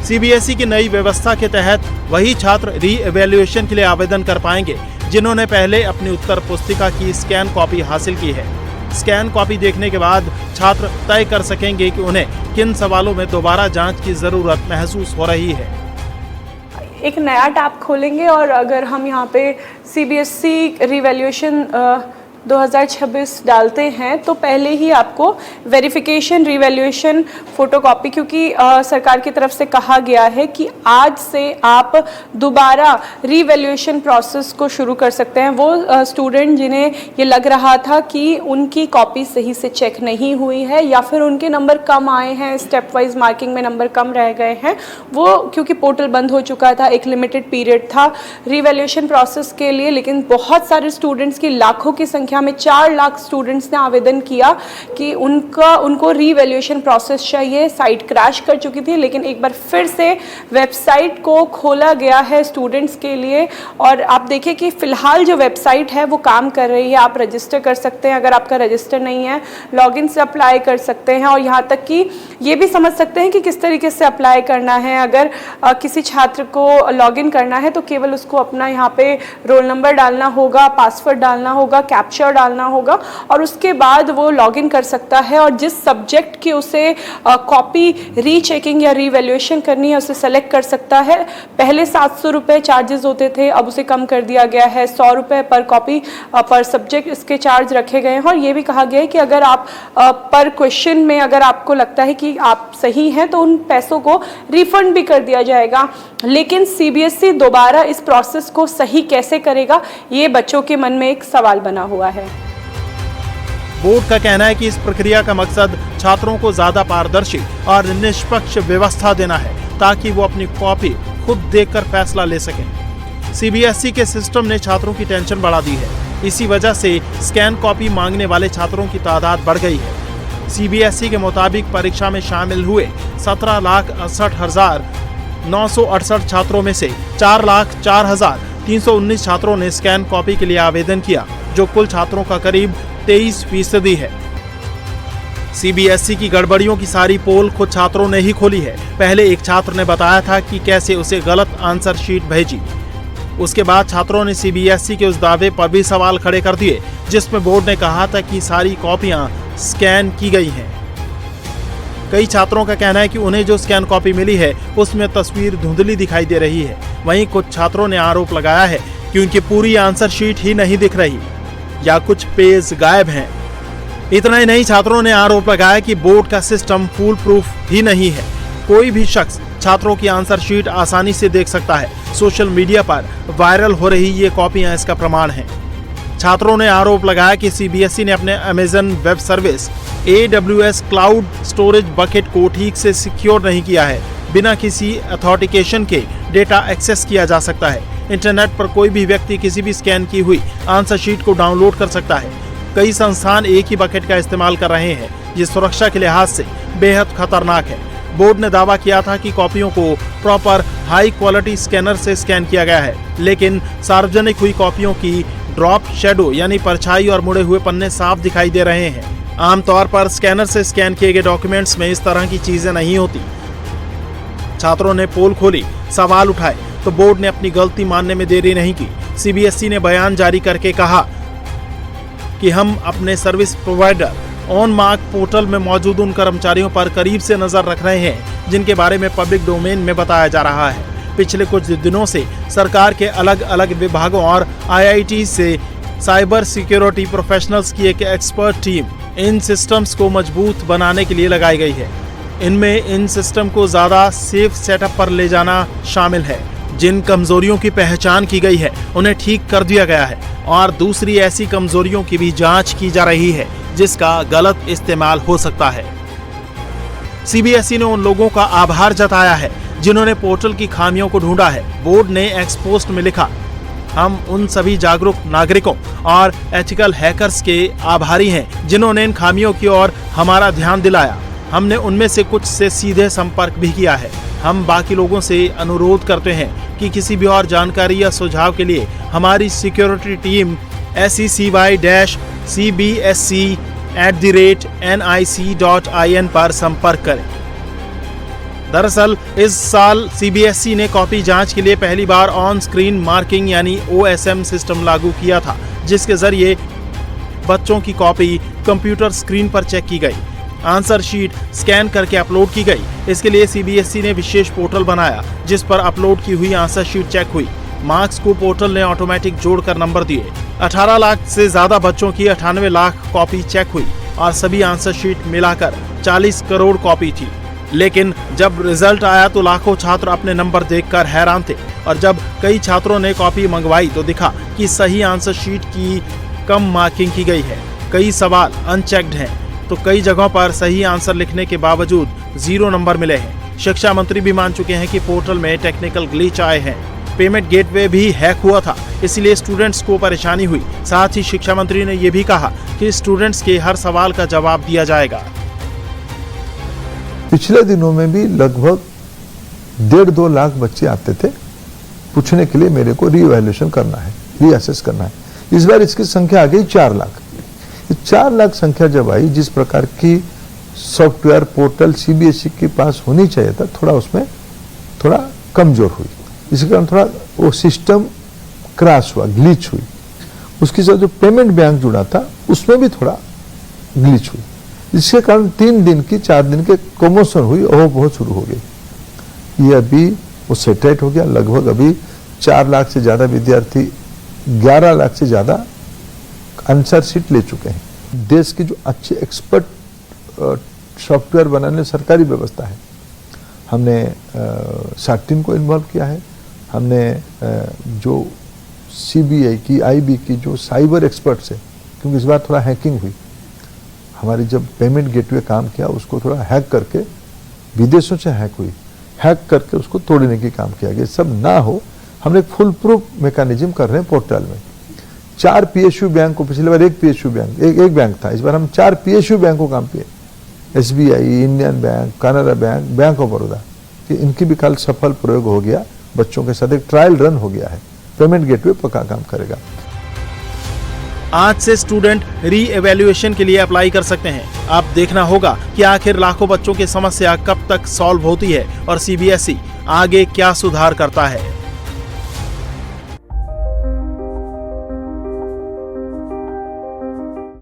CBSE की नई व्यवस्था के तहत वही छात्र री इवैल्यूएशन के लिए आवेदन कर पाएंगे जिन्होंने पहले अपनी उत्तर पुस्तिका की स्कैन कॉपी हासिल की है। स्कैन कॉपी देखने के बाद छात्र तय कर सकेंगे कि उन्हें किन सवालों में दोबारा जांच की जरूरत महसूस हो रही है। एक नया टैब खोलेंगे और अगर हम यहाँ पे सीबीएसई रिवैल्यूएशन 2026 डालते हैं तो पहले ही आपको वेरिफिकेशन रिवैल्यूएशन फ़ोटोकॉपी, क्योंकि सरकार की तरफ से कहा गया है कि आज से आप दोबारा रिवैल्यूएशन प्रोसेस को शुरू कर सकते हैं। वो स्टूडेंट जिन्हें ये लग रहा था कि उनकी कॉपी सही से चेक नहीं हुई है या फिर उनके नंबर कम आए हैं, स्टेप वाइज मार्किंग में नंबर कम रह गए हैं, वो क्योंकि पोर्टल बंद हो चुका था, एक लिमिटेड पीरियड था रिवैल्यूएशन प्रोसेस के लिए, लेकिन बहुत सारे स्टूडेंट्स की लाखों की संख्या में 4 लाख स्टूडेंट्स ने आवेदन किया कि उनको रीवैल्यूएशन प्रोसेस चाहिए। साइट क्रैश कर चुकी थी, लेकिन एक बार फिर से वेबसाइट को खोला गया है स्टूडेंट्स के लिए और आप देखिए कि फ़िलहाल जो वेबसाइट है वो काम कर रही है। आप रजिस्टर कर सकते हैं, अगर आपका रजिस्टर नहीं है लॉगिन से अप्लाई कर सकते हैं और यहाँ तक कि ये भी समझ सकते हैं कि किस तरीके से अप्लाई करना है। अगर किसी छात्र को लॉगिन करना है तो केवल उसको अपना यहाँ पे रोल नंबर डालना होगा, पासवर्ड डालना होगा, कैप्चा डालना होगा और उसके बाद वो लॉगिन कर सकता है और जिस सब्जेक्ट की उसे कॉपी रीचेकिंग या रीवैल्यूएशन करनी है उसे सेलेक्ट कर सकता है। पहले 700 रुपये चार्जेस होते थे, अब उसे कम कर दिया गया है, 100 रुपये पर कॉपी पर सब्जेक्ट इसके चार्ज रखे गए हैं और ये भी कहा गया है कि अगर आप पर क्वेश्चन में अगर आपको लगता है कि आप सही हैं तो उन पैसों को रिफंड भी कर दिया जाएगा। लेकिन सीबीएसई दोबारा इस प्रोसेस को सही कैसे करेगा, ये बच्चों के मन में एक सवाल बना हुआ है। बोर्ड का कहना है कि इस प्रक्रिया का मकसद छात्रों को ज्यादा पारदर्शी और निष्पक्ष व्यवस्था देना है ताकि वो अपनी कॉपी खुद देखकर फैसला ले सकें। सीबीएसई के सिस्टम ने छात्रोरों की टेंशन बढ़ा दी है। इसी वजह से स्कैन कॉपी मांगने वाले छात्रों की तादाद बढ़ गई है। सीबीएसई के मुताबिक परीक्षा में शामिल हुए 17,68,968 छात्रों में से 4,04,319 छात्रों ने स्कैन कॉपी के लिए आवेदन किया, जो कुल छात्रों का करीब 23% है। सीबीएसई की गड़बड़ियों की सारी पोल खुद छात्रों ने ही खोली है। पहले एक छात्र ने बताया था कि कैसे उसे गलत आंसर शीट भेजी। उसके बाद छात्रों ने सीबीएसई के उस दावे पर भी सवाल खड़े कर दिए जिसमें बोर्ड ने कहा था कि सारी कॉपियां स्कैन की गई हैं। कई छात्रों का कहना है कि उन्हें जो स्कैन कॉपी मिली है उसमें तस्वीर धुंधली दिखाई दे रही है। वहीं कुछ छात्रों ने आरोप लगाया है कि उनकी पूरी आंसर शीट ही नहीं दिख रही या कुछ पेज गायब हैं। इतना ही नहीं, छात्रों ने आरोप लगाया कि बोर्ड का सिस्टम फूल प्रूफ ही नहीं है। कोई भी शख्स छात्रों की आंसर शीट आसानी से देख सकता है। सोशल मीडिया पर वायरल हो रही ये कॉपियां इसका प्रमाण हैं। छात्रों ने आरोप लगाया कि सीबीएसई ने अपने Amazon web service AWS cloud storage bucket को ठीक से सिक्योर नहीं किया है। बिना किसी अथॉरिटिकेशन के डेटा एक्सेस किया जा सकता है। इंटरनेट पर कोई भी व्यक्ति किसी भी स्कैन की हुई आंसर शीट को डाउनलोड कर सकता है। कई संस्थान एक ही बकेट का इस्तेमाल कर रहे हैं, ये सुरक्षा के लिहाज से बेहद खतरनाक है। बोर्ड ने दावा किया था कि कॉपियों को प्रॉपर हाई क्वालिटी स्कैनर से स्कैन किया गया है, लेकिन सार्वजनिक हुई कॉपियों की ड्रॉप शैडो यानी परछाई और मुड़े हुए पन्ने साफ दिखाई दे रहे हैं। आमतौर पर स्कैनर से स्कैन किए गए डॉक्यूमेंट्स में इस तरह की चीजें नहीं होती। छात्रों ने पोल खोली, सवाल उठाए तो बोर्ड ने अपनी गलती मानने में देरी नहीं की। सीबीएसई ने बयान जारी करके कहा कि हम अपने service provider on mark portal में मौजूद उन कर्मचारियों पर करीब से नजर रख रहे हैं जिनके बारे में पब्लिक डोमेन में बताया जा रहा है। पिछले कुछ दिनों से सरकार के अलग अलग विभागों और IIT से साइबर सिक्योरिटी प्रोफेशनल्स की एक एक्सपर्ट टीम इन सिस्टम्स को मजबूत बनाने के लिए लगाई गई है। इनमें इन सिस्टम को ज़्यादा सेफ सेटअप पर ले जाना शामिल है। जिन कमजोरियों की पहचान की गई है उन्हें ठीक कर दिया गया है और दूसरी ऐसी कमजोरियों की भी जांच की जा रही है जिसका गलत इस्तेमाल हो सकता है। सीबीएसई ने उन लोगों का आभार जताया है जिन्होंने पोर्टल की खामियों को ढूंढा है। बोर्ड ने एक्स पोस्ट में लिखा, हम उन सभी जागरूक नागरिकों और एथिकल हैकर्स के आभारी हैं जिन्होंने इन खामियों की ओर हमारा ध्यान दिलाया। हमने उनमें से कुछ से सीधे संपर्क भी किया है। हम बाकी लोगों से अनुरोध करते हैं कि किसी भी और जानकारी या सुझाव के लिए हमारी सिक्योरिटी टीम SECY-CBSC@nic.in पर संपर्क करें। दरअसल इस साल सीबीएसई ने कॉपी जांच के लिए पहली बार ऑन स्क्रीन मार्किंग यानी OSM सिस्टम लागू किया था, जिसके जरिए बच्चों की कॉपी कंप्यूटर स्क्रीन पर चेक की गई, आंसर शीट स्कैन करके अपलोड की गई। इसके लिए सीबीएसई ने विशेष पोर्टल बनाया जिस पर अपलोड की हुई आंसर शीट चेक हुई। मार्क्स को पोर्टल ने ऑटोमेटिक जोड़कर नंबर दिए। 18 लाख से ज्यादा बच्चों की 98 लाख कॉपी चेक हुई और सभी आंसर शीट मिलाकर 40 करोड़ कॉपी थी। लेकिन जब रिजल्ट आया तो लाखों छात्र अपने नंबर देखकर हैरान थे और जब कई छात्रों ने कॉपी मंगवाई तो दिखा कि सही आंसर शीट की कम मार्किंग की गई है। कई सवाल अनचेक्ड हैं तो कई जगहों पर सही आंसर लिखने के बावजूद 0 नंबर मिले हैं। शिक्षा मंत्री भी मान चुके हैं कि पोर्टल में टेक्निकल ग्लिच आए हैं। पेमेंट गेटवे भी हैक हुआ था, इसलिए स्टूडेंट्स को परेशानी हुई। साथ ही शिक्षा मंत्री ने यह भी कहा कि स्टूडेंट्स के हर सवाल का जवाब दिया जाएगा। पिछले दिनों में भी लगभग 1.5-2 लाख बच्चे आते थे पूछने के लिए मेरे को रीवैल्यूएशन करना है, रीअसेस करना है। इस बार इसकी संख्या आ गई 4 लाख। 4 लाख संख्या जब आई, जिस प्रकार की सॉफ्टवेयर पोर्टल सीबीएसई के पास होनी चाहिए था, थोड़ा उसमें थोड़ा कमजोर हुई। इसके कारण थोड़ा वो सिस्टम क्रैश हुआ, ग्लिच हुई। उसके साथ जो पेमेंट बैंक जुड़ा था उसमें भी थोड़ा ग्लिच हुई। इसके कारण 3 दिन की 4 दिन के कमोशन हुई और बहुत शुरू हो गई। ये अभी वो सेटरेट हो गया। लगभग अभी 4 लाख से ज्यादा विद्यार्थी 11 लाख से ज्यादा आंसर शीट ले चुके हैं। देश की जो अच्छे एक्सपर्ट सॉफ्टवेयर बनाने सरकारी व्यवस्था है। हमने सार्टिन को इन्वॉल्व किया है। हमने जो सीबीआई की, आईबी की जो साइबर एक्सपर्ट्स है, क्योंकि इस बार थोड़ा हैकिंग हुई। हमारी जब पेमेंट गेटवे काम किया उसको थोड़ा हैक करके, विदेशों से हैक हुई, हैक करके उसको तोड़ने की काम किया गया। सब ना हो, हमने एक फुल प्रूफ मैकेनिज्म कर रहे हैं पोर्टल में। 4 PSU बैंक को, पिछली बार 1 PSU बैंक, एक बैंक था, इस बार हम 4 PSU बैंक को काम किए। SBI, Indian bank, Canada bank, bank of Baroda, इनकी भी कल सफल प्रयोग हो गया। बच्चों के साथ एक ट्रायल रन हो गया है। पेमेंट गेटवे पक्का काम करेगा। आज से स्टूडेंट री एवेल्युएशन के लिए अप्लाई कर सकते हैं। अब देखना होगा कि आखिर लाखों बच्चों की समस्या कब तक सॉल्व होती है और सीबीएसई आगे क्या सुधार करता है।